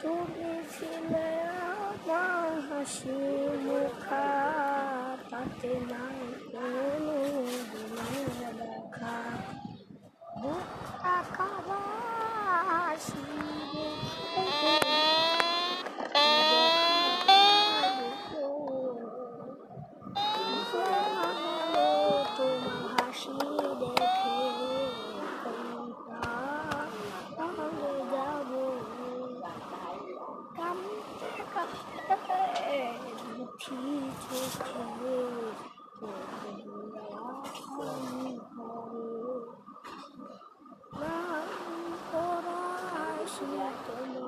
তুমি ছিলে আমার হাসি মুখা, তাতে নাই কোনো দেখা, বুক আকাবাসি তোমার হাসি দেখে যাব কামতে কামতে দুটি চোখে পড়াশি তোমার